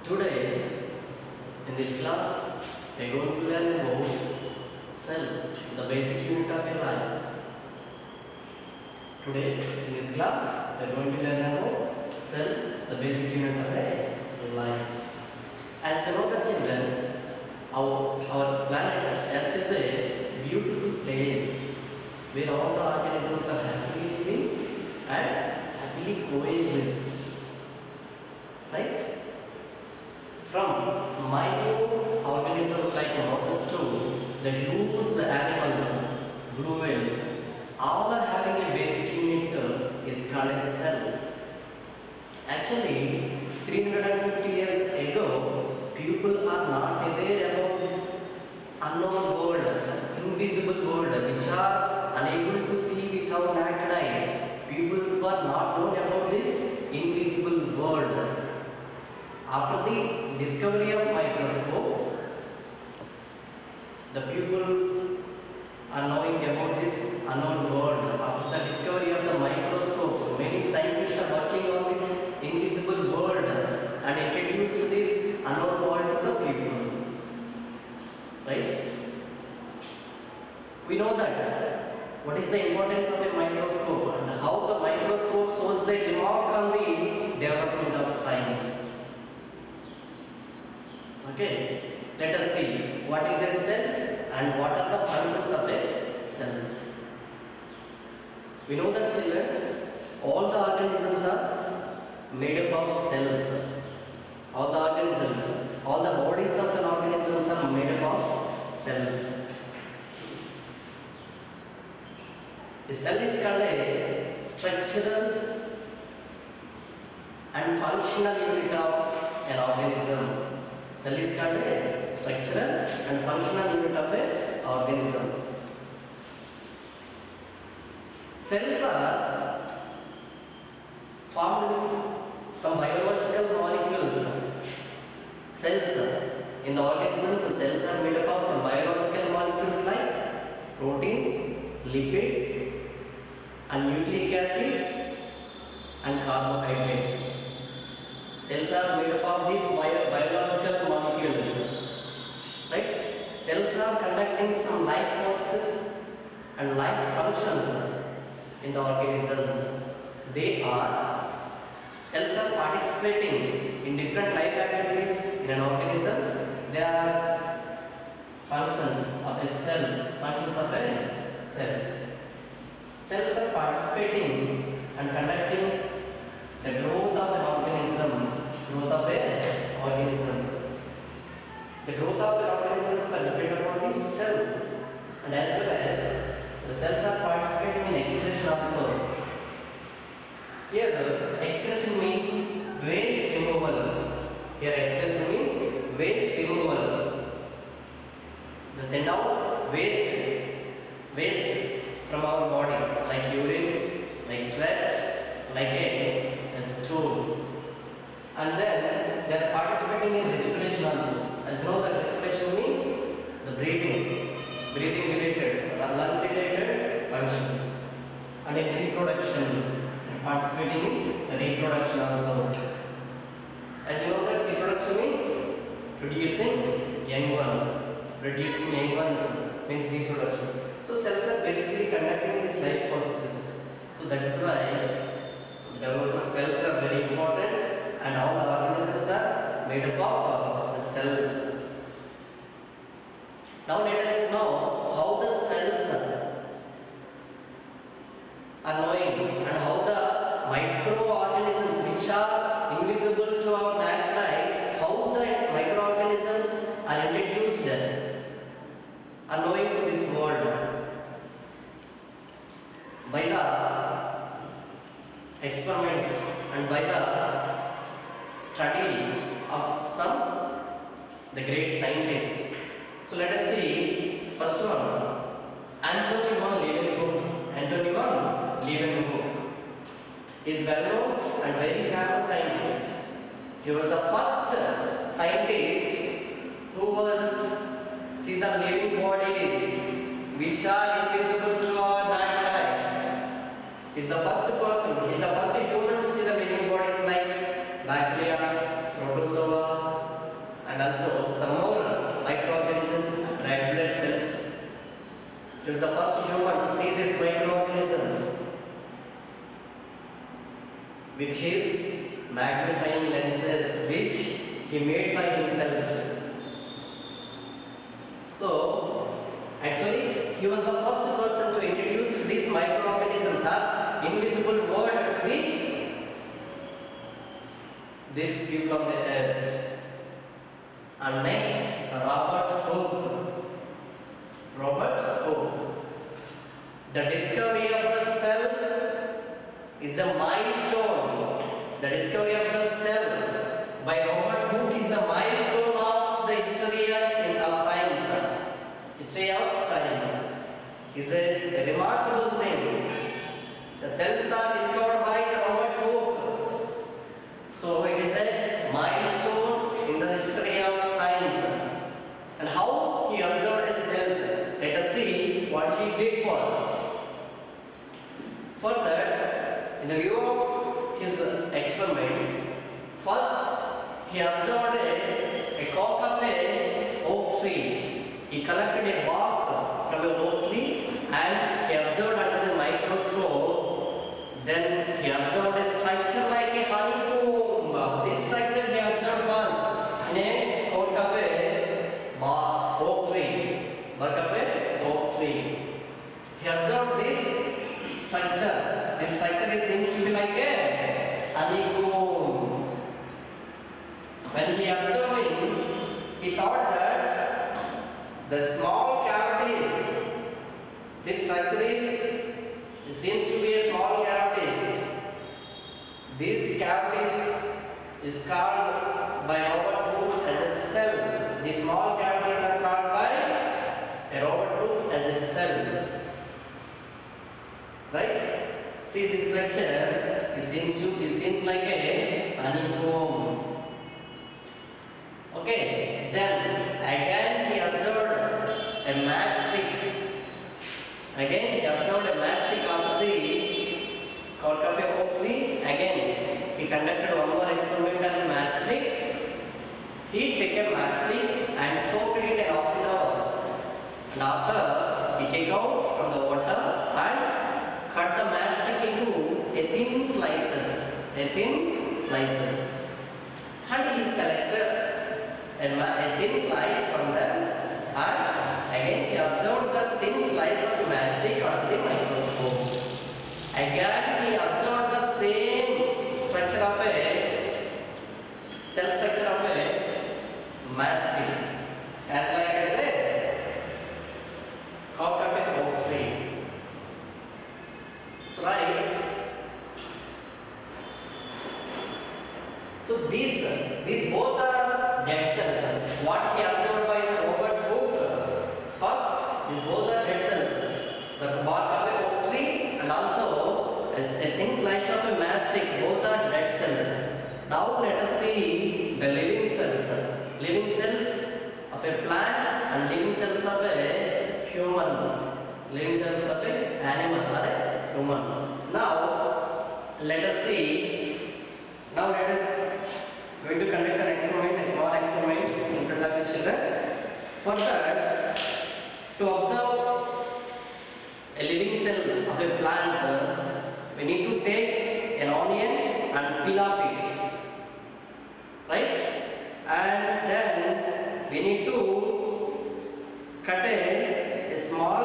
Today, in this class, we are going to learn about cell, the basic unit of a life. Today, in this class, we are going to learn about cell, the basic unit of a life. As we know the children, our planet Earth is a beautiful place where all the organisms are happily living and happily coexist. Right? From minute organisms like mosses to the huge animals, blue whales, all are having a basic unit is called a cell. Actually, 350 years ago, people are not aware about this unknown world, invisible world, which are unable to see with our naked eye. People were not known about this invisible world. After the discovery of microscope, the people are knowing about this unknown world. After the discovery of the microscopes, many scientists are working on this invisible world and introduced this unknown world to the people. Right? We know that what is the importance of a microscope and how the microscope shows the remark on the development of science. Okay, let us see what is a cell and what are the functions of a cell. We know that children, all the organisms are made up of cells. All the organisms, all the bodies of an organisms are made up of cells. A cell is called a structural and functional unit of an organism. Cell is called a structural and functional unit of an organism. Cells are formed with some biological molecules. Cells in the organisms, cells are made up of some biological molecules like proteins, lipids, and nucleic acid and carbohydrates. Cells are made up of these biological molecules. Right? Cells are conducting some life processes and life functions in the organisms. Cells are participating in different life activities in an organism. There are functions of a cell. Cells are participating and conducting the growth of an organism. The growth of an organism are dependent upon the cell, and as well as the cells are participating in excretion also. Here, excretion means waste removal. The send out waste from our body, like urine, like sweat, like a stool. And then they are participating in respiration also. As you know that respiration means the breathing related, lung related function. And in reproduction, participating in reproduction also. As you know that reproduction means producing young ones. Producing young ones means reproduction. So cells are basically conducting this life processes. So that is why the development of cells are very important, and all the organisms are made up of cells. Now let us know how the cells are knowing and how the microorganisms, which are invisible to our naked eye, how the microorganisms are introduced, are knowing to this world. By the experiments and by the study of the great scientists. So let us see first one, Anthony van Leeuwenhoek is well known and very famous scientist. He was the first scientist who was see the living bodies which are invisible to our naked eye. He is the first person, he is the first human to see the living bodies like bacteria, protozoa, and also some more microorganisms and red blood cells. He was the first human to see these microorganisms with his magnifying lenses which he made by himself. So, actually, he was the first person to introduce these microorganisms or invisible world to these people on the earth. And next, Robert Hooke. Robert Hooke. The discovery of the cell is a milestone. The discovery of the cell by Robert Hooke is a milestone of the history of science. History of science is a remarkable thing. The cells are discovered by Robert Hooke. So it is a milestone in the history of science. And how he observed his cells, let us see what he did first. Further, in the view of his experiments, first he observed a cock of a oak tree. He collected a bark from an oak tree and he observed under the microscope. Then he observed a structure like a honeycomb. This structure he observed first in a cock of a oak tree. Bark of a oak tree. He observed this structure. This structure seems to be like a honeycomb. When he observed, he thought that the small cavities, this structure seems to be a small cavities. These cavities is called by Robert Hooke as a cell. The small cavities are called by Robert Hooke as a cell. Right? See this structure, it seems like a honeycomb. Okay, then again he observed a mastic. Again he observed a mastic of the cork of a oak tree. Again he conducted one more experiment on a mastic. He took a mastic and soaked it in half an hour. And after he take out from the water and cut the mastic into a thin slices. And he selected a thin slice from them, and again he observed the thin slice of the mastic on the microscope. Again he observed the same structure of a cell structure of a mastic, as like I said, cork of a oak tree. So right. So these both are dead cells. What he observed by Robert Hooke, first, these both are dead cells. The bark of a oak tree and also a thin slice of a mastic, both are dead cells. Now let us see the living cells. Living cells of a plant and living cells of a human. Living cells of an animal or a human. Now let us see. Now let us going to conduct an experiment, a small experiment in front of the children. For that, to observe a living cell of a plant, we need to take an onion and peel off it, right? And then we need to cut a small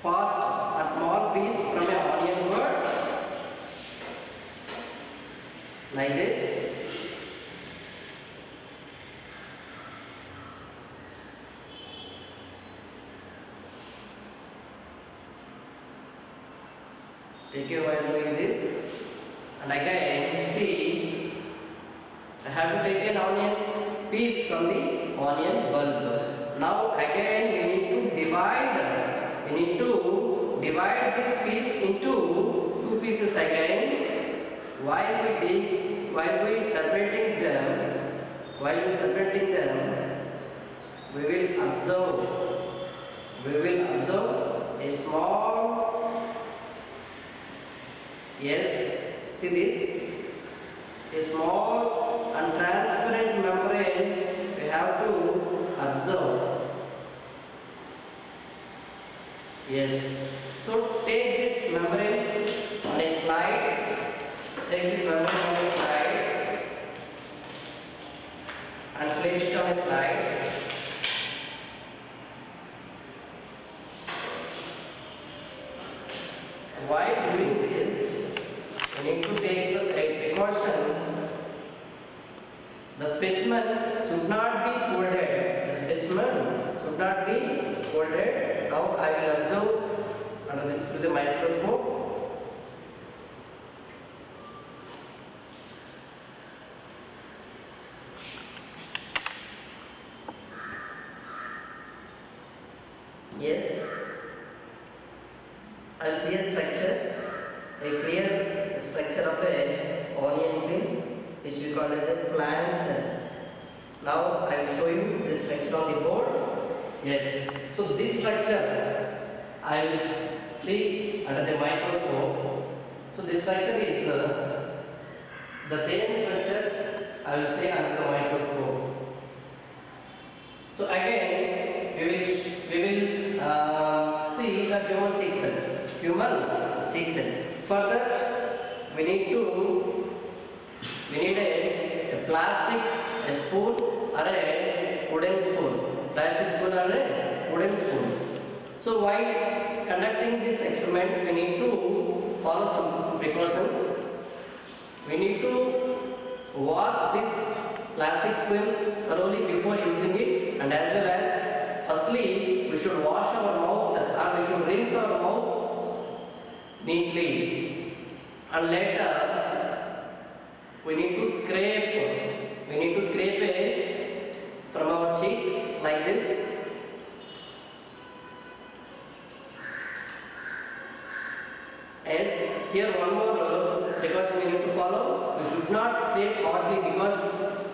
part, a small piece from an onion bud, like this. Take care while doing this. And again, see, I have to take an onion piece from the onion bulb. Now again we need to divide this piece into two pieces again. While we separating them, we will observe a small, yes, see this, a small and transparent membrane Yes. So take this membrane on a slide. Take this membrane on a slide and place it on a slide. While doing this, we need to take some precaution. The specimen should not be folded. The specimen should not be folded. Now I will observe through the microscope. Yes, I will see a structure, a clear structure of a onion peel, which we call as a plant cell. Now I will show you this structure on the board. Yes, so this structure I will see under the microscope. So this structure is the same structure I will see under the microscope. So again we will see the human cheek cell. Human cheek cell. For that we need a plastic, a spoon or a wooden spoon. Plastic spoon or a wooden spoon. So while conducting this experiment, we need to follow some precautions. We need to wash this plastic spoon thoroughly before using it, and as well as firstly we should wash our mouth, or we should rinse our mouth neatly, and later we need to scrape it from our cheek like this. Yes, here one more precaution we need to follow. We should not scrape hardly because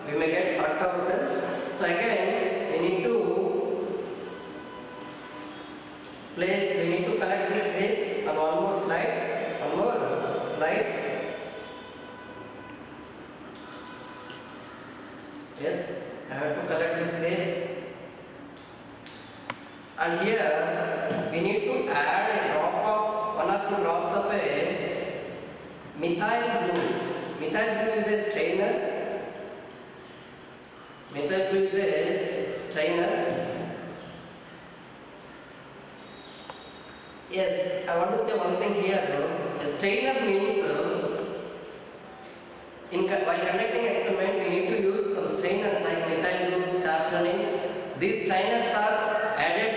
we may get hurt ourselves. So again we need to collect this scrape on one more slide. Yes, I have to collect this scrape. And here we need to add a drop of 1 or 2 drops of a methyl blue. Methyl blue is a strainer. Methyl blue is a strainer. Yes, I want to say one thing here. A strainer means while conducting experiment, we need to use some strainers like methyl blue, safranin. These strainers are added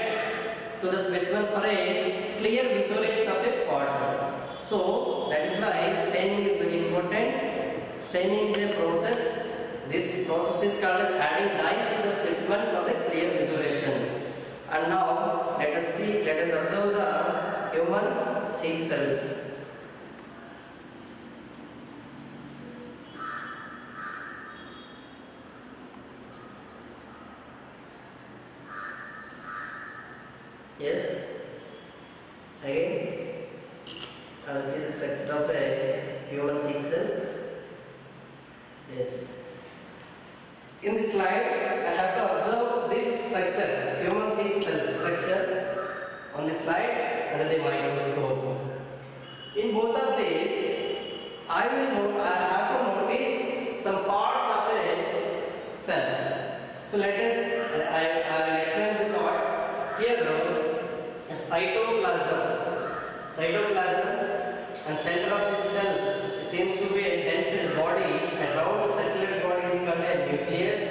to the specimen for a clear visualization of a part cell. So that is why staining is very important. Staining is a process. This process is called adding dyes to the specimen for the clear visualization. And now let us observe the human cheek cells. Yes, again I will see the structure of a human cheek cells. Yes, in this slide I have to observe this structure, human cheek cell structure on this slide under the microscope. In both of these I have to notice some parts of a cell. So let us I will explain the parts here. Cytoplasm and center of this cell seems to be a dense body. A round circular body is called a nucleus,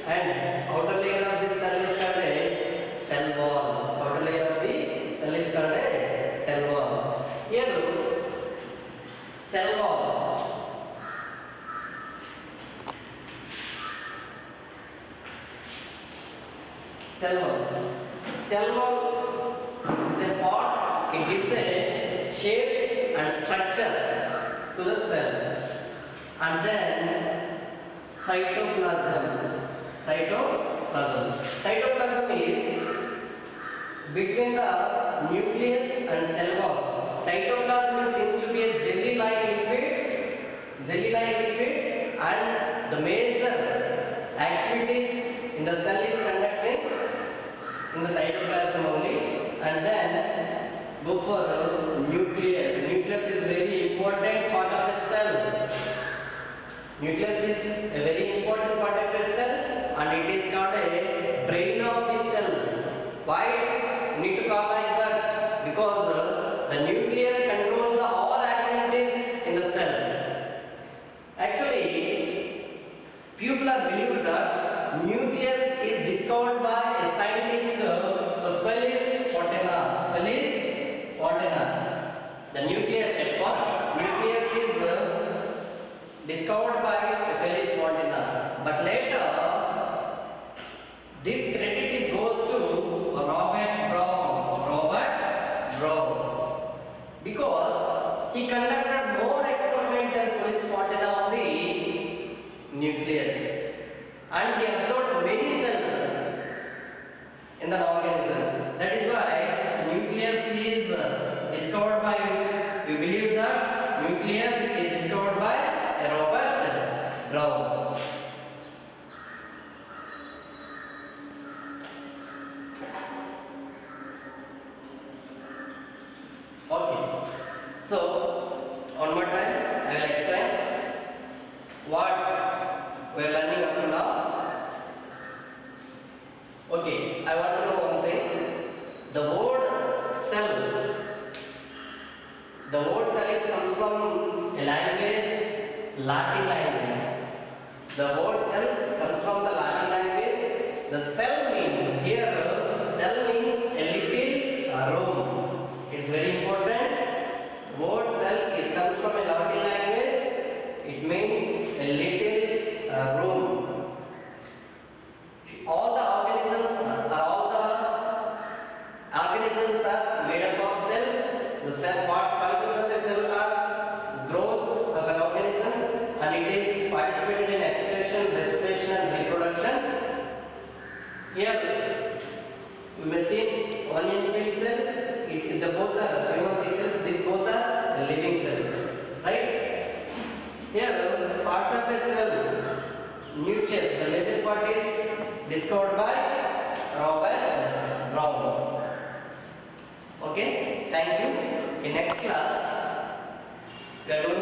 and outer layer of this cell is called a cell wall. Outer layer of the cell is called a cell wall. Here, cell wall. Cell wall is a part. It gives a shape and structure to the cell. And then cytoplasm. Cytoplasm is between the nucleus and cell wall. Cytoplasm seems to be a jelly-like liquid, and the major activities in the cell is conducted in the cytoplasm only. And then Go for nucleus. Nucleus is very important part of a cell. Nucleus is a very important part of a cell and it is called a brain of the cell. Why we need to call like that? Because the nucleus controls the all activities in the cell. Actually, people are believed that nucleus is discovered by a scientist Felix Fontana. Felix Fontana. The nucleus at first, nucleus is discovered by Felix Fontana, but later this credit is goes to Robert Brown. Robert Brown, because he conducted more experiment than Felix Fontana on the nucleus, and he observed many cells in the organisms. That is why the nucleus is discovered by. We believe that nucleus is discovered by Robert Brown. Okay. So, one more time, I will explain what we are learning up to now. Okay, I want to know one thing. The word cell. The word cell is comes from a language, Latin language. The word cell comes from the Latin language. The cell means here, cell means a little room. It's very important. Word cell is comes from a Latin language. It means a little room. All the organisms are made up of cells. The cell functions of the cell are growth of an organism, and it is participated in excretion, respiration, and reproduction. Here we may see one individual cell. The both are human cells. These both are living cells, right? Here parts of a cell, nucleus. The major part is discovered by Robert Brown. Okay, thank you. In next class, we are going